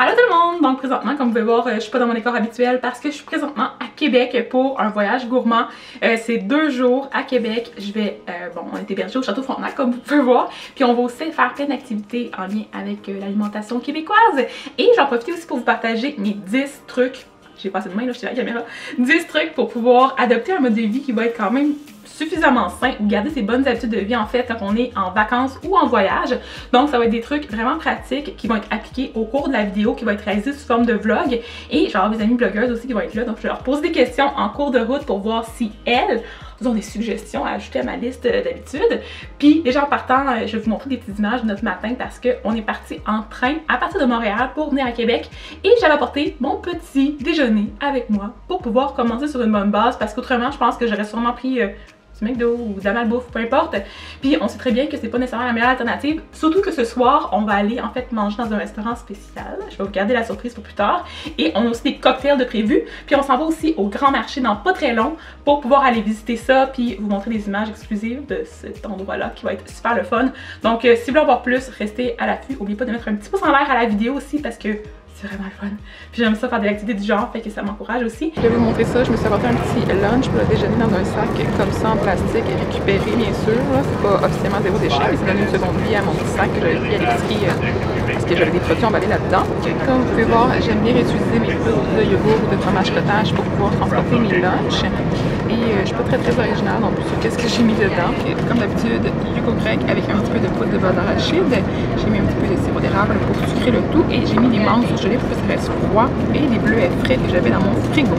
Allô tout le monde! Donc présentement, comme vous pouvez voir, je suis pas dans mon décor habituel parce que je suis présentement à Québec pour un voyage gourmand. C'est 2 jours à Québec. Je vais, bon, on est hébergé au Château Frontenac comme vous pouvez voir. Puis on va aussi faire plein d'activités en lien avec l'alimentation québécoise. Et j'en profite aussi pour vous partager mes 10 trucs. J'ai pas assez de main là, je suis à la caméra. 10 trucs pour pouvoir adopter un mode de vie qui va être quand même suffisamment sain ou garder ses bonnes habitudes de vie en fait quand on est en vacances ou en voyage. Donc ça va être des trucs vraiment pratiques qui vont être appliqués au cours de la vidéo, qui va être réalisée sous forme de vlog. Et je vais avoir mes amies blogueuses aussi qui vont être là, donc je vais leur poser des questions en cours de route pour voir si elles ont des suggestions à ajouter à ma liste d'habitude. Puis déjà en partant, je vais vous montrer des petites images de notre matin parce qu'on est parti en train à partir de Montréal pour venir à Québec et j'avais apporté mon petit déjeuner avec moi pour pouvoir commencer sur une bonne base parce qu'autrement je pense que j'aurais sûrement pris du McDo ou de la malbouffe, peu importe. Puis on sait très bien que c'est pas nécessairement la meilleure alternative, surtout que ce soir, on va aller en fait manger dans un restaurant spécial. Je vais vous garder la surprise pour plus tard. Et on a aussi des cocktails de prévu. Puis on s'en va aussi au Grand Marché dans pas très long pour pouvoir aller visiter ça puis vous montrer des images exclusives de cet endroit-là qui va être super le fun. Donc si vous voulez en voir plus, restez à l'affût. N'oubliez pas de mettre un petit pouce en l'air à la vidéo aussi parce que c'est vraiment le fun. Puis j'aime ça faire des activités du genre, fait que ça m'encourage aussi. Je vais vous montrer ça. Je me suis apporté un petit lunch pour le déjeuner dans un sac comme ça en plastique et récupéré bien sûr. C'est pas officiellement zéro déchet, mais ça donne une seconde vie à mon petit sac que j'avais pris à l'épicerie parce que j'avais des produits emballés là-dedans. Comme vous pouvez voir, j'aime bien réutiliser mes pots de yogourt ou de fromage cottage pour pouvoir transporter mes lunchs. Et je suis pas très originale non plus sur qu'est-ce que j'ai mis dedans. Et comme d'habitude, yogourt grec avec un petit peu de poudre de beurre d'arachide. J'ai mis un petit peu de sirop d'érable pour sucrer le tout et j'ai mis des mangues surgelées pour que ça reste froid et des bleuets frais que j'avais dans mon frigo.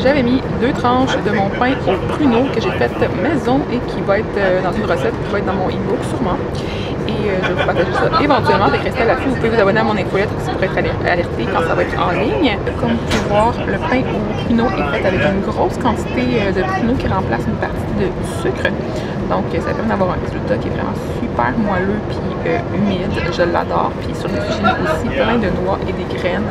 J'avais mis 2 tranches de mon pain au pruneau que j'ai fait maison et qui va être dans une recette qui va être dans mon e-book sûrement. Et je vais vous partager ça éventuellement. Fait que restez à l'affût, vous pouvez vous abonner à mon infolette pour être alerté quand ça va être en ligne. Comme vous pouvez voir, le pain au pruneau est fait avec une grosse quantité de pruneau qui remplace une partie de sucre. Donc ça permet d'avoir un résultat qui est vraiment super moelleux puis humide. Je l'adore. Puis sur les j'ai mis aussi plein de noix et des graines.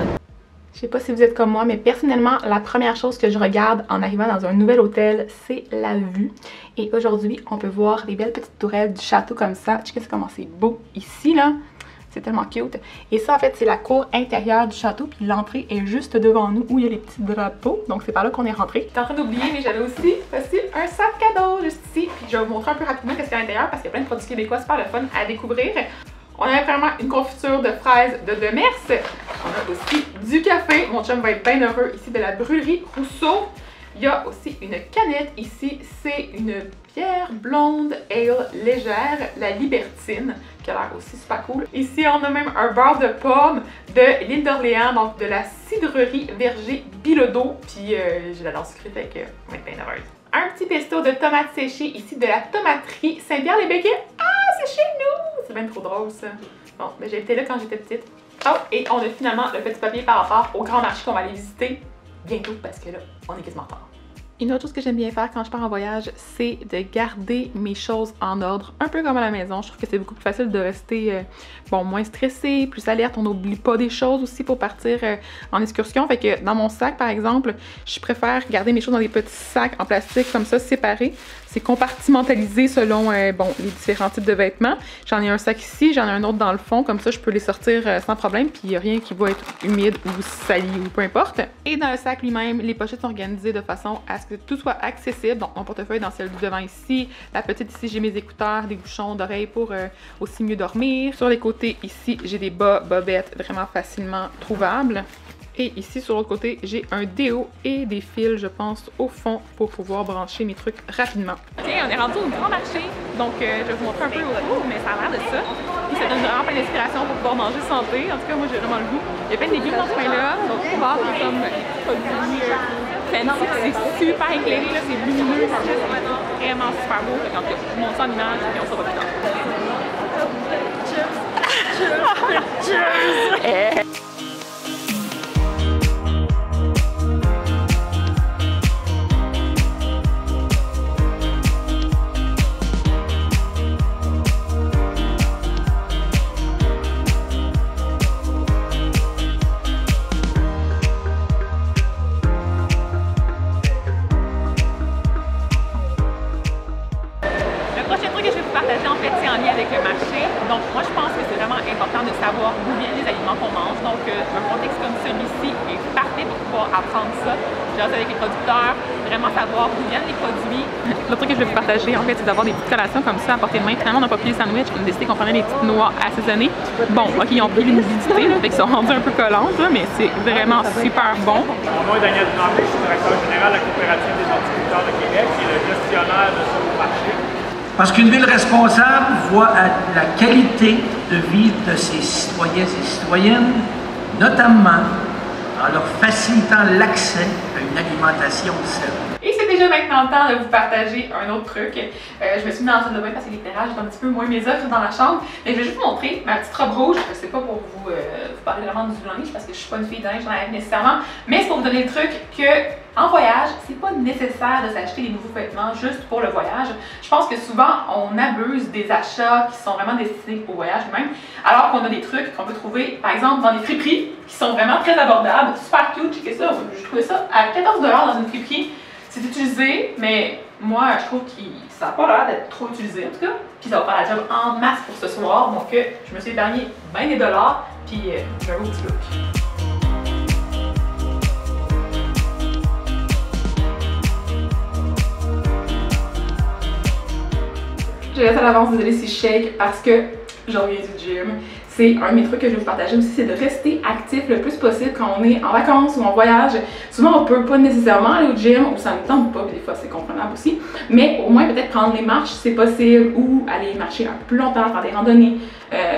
Je sais pas si vous êtes comme moi, mais personnellement, la première chose que je regarde en arrivant dans un nouvel hôtel, c'est la vue. Et aujourd'hui, on peut voir les belles petites tourelles du château comme ça. Checkez comment c'est beau ici, là. C'est tellement cute. Et ça, en fait, c'est la cour intérieure du château. Puis l'entrée est juste devant nous où il y a les petits drapeaux. Donc c'est par là qu'on est rentré. J'étais en train d'oublier, mais j'avais aussi un sac cadeau juste ici. Puis je vais vous montrer un peu rapidement qu'est-ce qu'il y a à l'intérieur parce qu'il y a plein de produits québécois super le fun à découvrir. On a vraiment une confiture de fraises de Demers. On a aussi du café. Mon chum va être bien heureux ici de la brûlerie Rousseau. Il y a aussi une canette ici. C'est une bière blonde ale légère, la Libertine, qui a l'air aussi super cool. Ici, on a même un beurre de pomme de l'île d'Orléans, donc de la cidrerie Verger Bilodeau. Puis j'ai l'adore sucrée, fait que on va être bien heureuse. Un petit pesto de tomates séchées ici de la tomaterie Saint-Pierre-les-Béquets. Ah, c'est chez nous! C'est bien trop drôle ça. Bon, ben j'ai été là quand j'étais petite. Oh, et on a finalement le petit papier par rapport au Grand Marché qu'on va aller visiter bientôt parce que là, on est quasiment en retard. Une autre chose que j'aime bien faire quand je pars en voyage, c'est de garder mes choses en ordre, un peu comme à la maison. Je trouve que c'est beaucoup plus facile de rester bon, moins stressé, plus alerte. On n'oublie pas des choses aussi pour partir en excursion. Fait que dans mon sac, par exemple, je préfère garder mes choses dans des petits sacs en plastique comme ça, séparés. C'est compartimentalisé selon bon, les différents types de vêtements. J'en ai un sac ici, j'en ai un autre dans le fond. Comme ça, je peux les sortir sans problème. Puis il n'y a rien qui va être humide ou sali ou peu importe. Et dans le sac lui-même, les pochettes sont organisées de façon à ce que tout soit accessible. Donc mon portefeuille dans celle du devant ici, la petite ici j'ai mes écouteurs, des bouchons d'oreilles pour aussi mieux dormir. Sur les côtés ici j'ai des bobettes vraiment facilement trouvables. Et ici sur l'autre côté j'ai un déo et des fils je pense au fond pour pouvoir brancher mes trucs rapidement. Ok, on est rendu au Grand Marché, donc je vais vous montrer un peu autour, mais ça a l'air de ça. Puis ça donne vraiment plein d'inspiration pour pouvoir manger santé. En tout cas moi j'ai vraiment le goût. Il y a plein de légumes dans ce coin-là, donc on va avoir comme des produits fancy, c'est super éclairé, c'est lumineux, c'est vraiment super beau. Donc je vous montre ça en image et on se revoit plus tard. Cheers! Le prochain truc que je vais vous partager en fait, c'est en lien avec le marché. Donc moi je pense que c'est vraiment important de savoir d'où viennent les aliments qu'on mange. Donc un contexte comme celui-ci est parfait pour pouvoir apprendre ça. J'ai hâte avec les producteurs, vraiment savoir d'où viennent les produits. L'autre truc que je vais vous partager en fait, c'est d'avoir des petites collations comme ça à portée de main. Finalement on n'a pas pris les sandwichs, on a décidé qu'on prenait des petites noix assaisonnées. Bon, ok, ils ont pris l'humidité, fait qu'ils sont rendus un peu collantes, là, mais c'est vraiment super bon. Mon nom est Daniel Tremblay, je suis directeur général de la coopérative des horticulteurs de Québec et le gestionnaire de ce marché. Parce qu'une ville responsable voit à la qualité de vie de ses citoyens et citoyennes, notamment en leur facilitant l'accès à une alimentation saine. Et c'est déjà maintenant le temps de vous partager un autre truc. Je me suis mis dans la salle de bain parce que l'éclairage est un petit peu moins mes œuvres dans la chambre. Mais je vais juste vous montrer ma petite robe rouge. C'est pas pour vous parler vraiment du linge parce que je suis pas une fille de linge dans la vie nécessairement. Mais c'est pour vous donner le truc que en voyage, c'est pas nécessaire de s'acheter des nouveaux vêtements juste pour le voyage. Je pense que souvent, on abuse des achats qui sont vraiment destinés au voyage même, alors qu'on a des trucs qu'on peut trouver, par exemple, dans les friperies, qui sont vraiment très abordables, super cute, checkez ça, je trouvais ça à 14 $ dans une friperie. C'est utilisé, mais moi, je trouve que ça n'a pas l'air d'être trop utilisé en tout cas. Puis ça va faire la job en masse pour ce soir, donc je me suis épargné bien des dollars, puis j'ai un beau petit look. Je laisse à l'avance, désolé si je shake parce que je reviens du gym. C'est un de mes trucs que je vais vous partager aussi, c'est de rester actif le plus possible quand on est en vacances ou en voyage. Souvent, on peut pas nécessairement aller au gym ou ça ne tente pas, puis des fois c'est comprenable aussi. Mais au moins peut-être prendre les marches si c'est possible ou aller marcher un peu plus longtemps, faire des randonnées.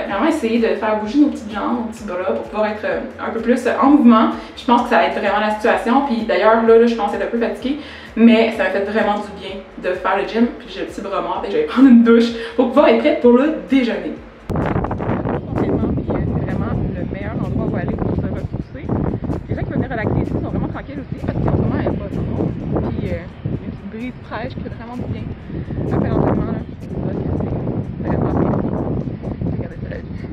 Vraiment essayer de faire bouger nos petites jambes, nos petits bras pour pouvoir être un peu plus en mouvement. Je pense que ça va être vraiment la situation. Puis d'ailleurs, là, je pense être un peu fatiguée. Mais ça m'a fait vraiment du bien de faire le gym. Puis j'ai le petit bras mort et je vais prendre une douche pour pouvoir être prête pour le déjeuner. Aller pour se repousser. Les gens qui veulent venir relaxer ici sont vraiment tranquilles aussi parce qu'en ce moment il n'y a pas de vent. Puis il y a une petite brise fraîche qui fait vraiment du bien. Après l'entraînement, là, c'est vraiment bien. Regardez ça la vue.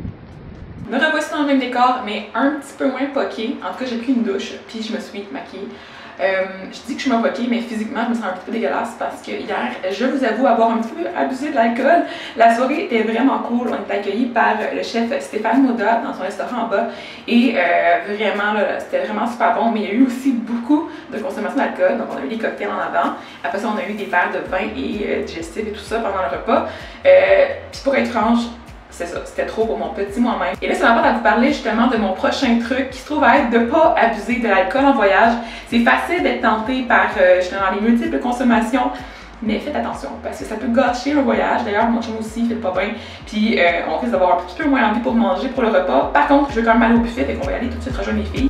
Me revoici dans le même décor, mais un petit peu moins poqué. En tout cas, j'ai pris une douche, puis je me suis maquillée. Je dis que je suis moquée, mais physiquement, je me sens un petit peu dégueulasse parce que hier, je vous avoue avoir un petit peu abusé de l'alcool. La soirée était vraiment cool. On était accueillis par le chef Stéphane Moda dans son restaurant en bas. Et vraiment, c'était vraiment super bon. Mais il y a eu aussi beaucoup de consommation d'alcool. Donc, on a eu des cocktails en avant. Après ça, on a eu des verres de vin et digestifs et tout ça pendant le repas. Puis pour être franche, c'est ça, c'était trop pour mon petit moi-même. Et là, ça m'apporte à vous parler justement de mon prochain truc qui se trouve à être de ne pas abuser de l'alcool en voyage. C'est facile d'être tenté par justement les multiples consommations, mais faites attention parce que ça peut gâcher un voyage. D'ailleurs, mon chum aussi, il fait pas bien. Puis on risque d'avoir un petit peu moins envie pour manger pour le repas. Par contre, je veux quand même aller au buffet, et qu'on va y aller tout de suite rejoindre mes filles.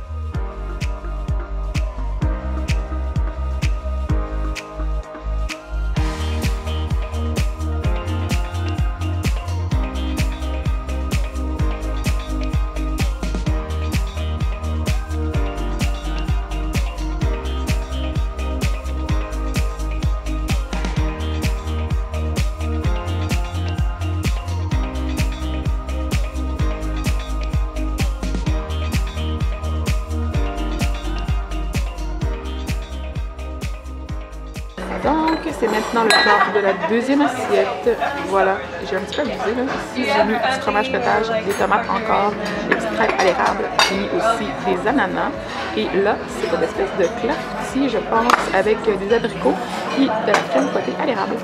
Donc, c'est maintenant le temps de la deuxième assiette. Voilà, j'ai un petit peu abusé là. Ici, j'ai mis du fromage cottage, des tomates encore, des petites crêpes à l'érable, puis aussi des ananas. Et là, c'est une espèce de clafoutis, je pense, avec des abricots et de la crème fouettée à l'érable.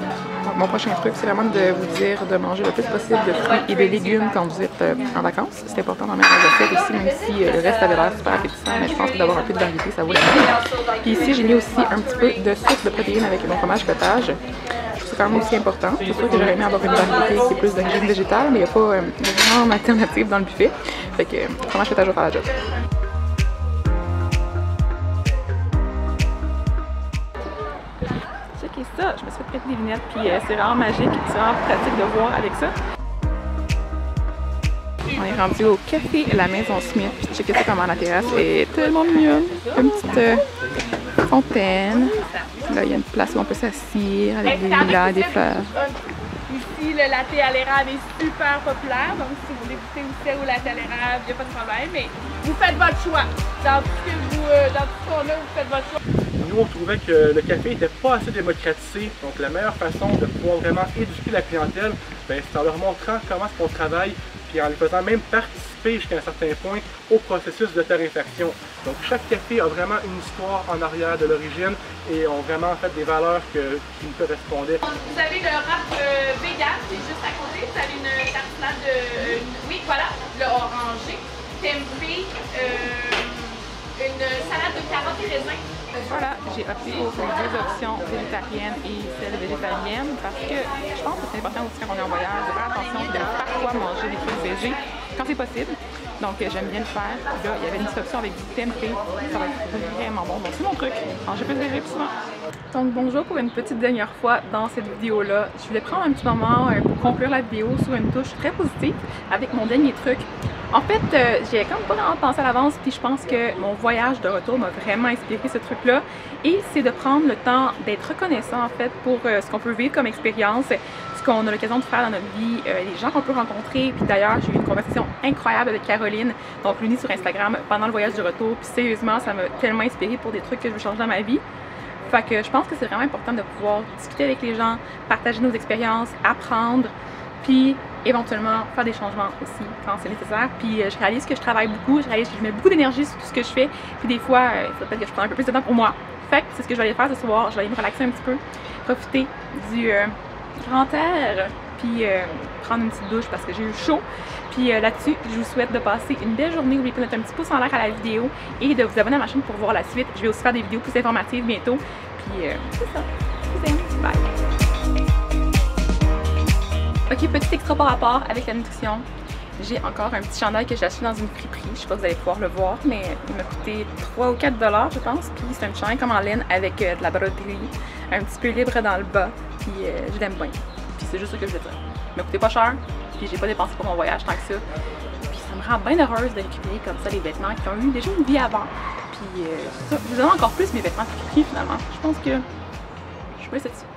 Mon prochain truc, c'est vraiment de vous dire de manger le plus possible de fruits et de légumes quand vous êtes en vacances. C'est important d'en mettre dans l'assiette aussi, même si le reste avait l'air super appétissant, mais je pense que d'avoir un peu de variété, ça vaut la peine. Puis ici, j'ai mis aussi un petit peu de source de protéines avec mon fromage cottage. Je trouve que c'est quand même aussi important. C'est sûr que j'aurais aimé avoir une variété qui est plus d'origine végétale, mais il n'y a pas vraiment d'alternative dans le buffet. Fait que fromage cottage va faire la job. Checkez ça, je me suis fait prêter des lunettes, puis c'est vraiment magique, c'est vraiment pratique de voir avec ça. On est rendu au café La Maison Smith, puis checkez ça comment la terrasse est tellement mignonne. Une petite fontaine. Là, il y a une place où on peut s'asseoir avec des lilas et des fleurs. Ici, le latte à l'érable est super populaire, donc si vous voulez goûter aussi au latte à l'érable, il n'y a pas de problème, mais vous faites votre choix. Dans tout ce qu'on a, vous faites votre choix. Nous, on trouvait que le café n'était pas assez démocratisé, donc la meilleure façon de pouvoir vraiment éduquer la clientèle, ben, c'est en leur montrant comment est-ce qu'on travaille, puis en les faisant même participer jusqu'à un certain point au processus de torréfaction. Donc chaque café a vraiment une histoire en arrière de l'origine et ont vraiment en fait des valeurs qui nous correspondaient. Vous avez le wrap vegan, c'est juste à côté. Vous avez une tartinade de... oui, voilà, le orangé, tempeh, une salade de carottes et raisins. Voilà, j'ai opté pour les deux options végétariennes et celle végétalienne parce que je pense que c'est important aussi quand on est en voyage de faire attention de parfois manger des trucs végés quand c'est possible. Donc j'aime bien le faire. Là, il y avait une option avec du tempeh, ça va être vraiment bon. Donc c'est mon truc, manger plus végé plus souvent. Donc bonjour pour une petite dernière fois dans cette vidéo-là. Je voulais prendre un petit moment pour conclure la vidéo sur une touche très positive avec mon dernier truc. En fait, j'ai quand même pas vraiment pensé à l'avance, puis je pense que mon voyage de retour m'a vraiment inspiré ce truc-là. Et c'est de prendre le temps d'être reconnaissant en fait pour ce qu'on peut vivre comme expérience, ce qu'on a l'occasion de faire dans notre vie, les gens qu'on peut rencontrer. Puis d'ailleurs, j'ai eu une conversation incroyable avec Caroline, donc l'unie sur Instagram, pendant le voyage du retour. Puis sérieusement, ça m'a tellement inspiré pour des trucs que je veux changer dans ma vie. Fait que je pense que c'est vraiment important de pouvoir discuter avec les gens, partager nos expériences, apprendre, puis éventuellement faire des changements aussi quand c'est nécessaire. Puis je réalise que je travaille beaucoup, je réalise que je mets beaucoup d'énergie sur tout ce que je fais. Puis des fois, il faut peut-être que je prenne un peu plus de temps pour moi. Fait que c'est ce que je vais aller faire ce soir. Je vais aller me relaxer un petit peu, profiter du grand air, puis prendre une petite douche parce que j'ai eu chaud. Puis là-dessus, je vous souhaite de passer une belle journée. N'oubliez pas de mettre un petit pouce en l'air à la vidéo et de vous abonner à ma chaîne pour voir la suite. Je vais aussi faire des vidéos plus informatives bientôt. Puis c'est ça. Je vous aime. Bye! Ok, petit extra par rapport avec la nutrition. J'ai encore un petit chandail que j'ai acheté dans une friperie. Je sais pas si vous allez pouvoir le voir, mais il m'a coûté 3 ou 4 $ je pense. Puis c'est un chandail comme en laine avec de la broderie, un petit peu libre dans le bas. Puis je l'aime bien. Puis c'est juste ça que je veux dire. Il m'a coûté pas cher, puis j'ai pas dépensé pour mon voyage tant que ça. Puis ça me rend bien heureuse de récupérer comme ça les vêtements qui ont eu déjà une vie avant. Puis ça, je vous aime encore plus mes vêtements friperie finalement. Je pense que je suis bien satisfaite.